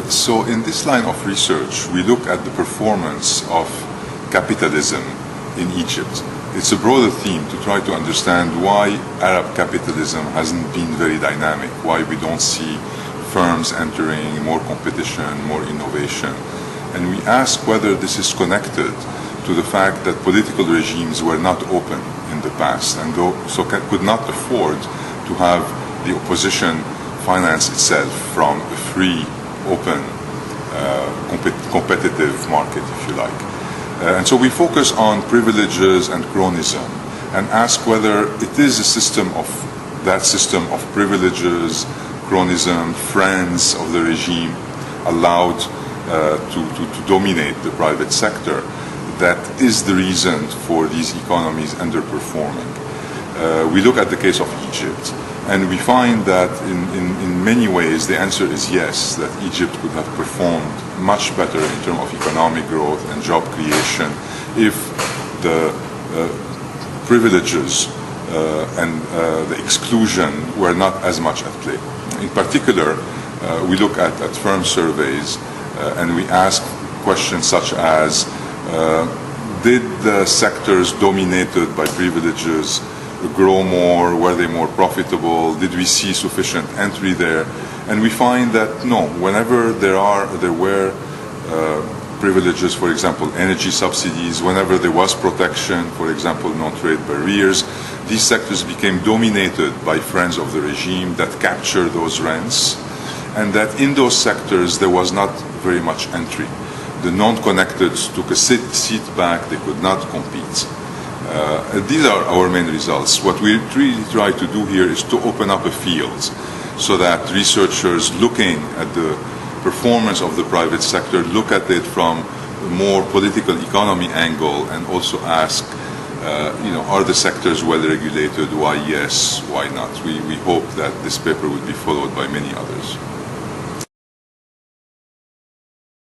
So in this line of research, we look at the performance of capitalism in Egypt. It's a broader theme to try to understand why Arab capitalism hasn't been very dynamic, why we don't see firms entering, more competition, more innovation. And we ask whether this is connected to the fact that political regimes were not open in the past and could not afford to have the opposition finance itself from a free, open, competitive market, if you like. And so we focus on privileges and cronyism and ask whether it is a system of privileges, cronyism, friends of the regime allowed to dominate the private sector that is the reason for these economies underperforming. We look at the case of Egypt, and we find that in many ways the answer is yes, that Egypt would have performed much better in terms of economic growth and job creation if the privileges and the exclusion were not as much at play. In particular, we look at firm surveys and we ask questions such as, did the sectors dominated by privileges grow more? Were they more profitable? Did we see sufficient entry there? And we find that no, whenever there were privileges, for example, energy subsidies, whenever there was protection, for example, non-trade barriers, these sectors became dominated by friends of the regime that captured those rents, and that in those sectors there was not very much entry. The non-connected took a seat back, they could not compete. These are our main results. What we really try to do here is to open up a field so that researchers looking at the performance of the private sector look at it from a more political economy angle and also ask, are the sectors well regulated? Why yes, why not? We hope that this paper will be followed by many others.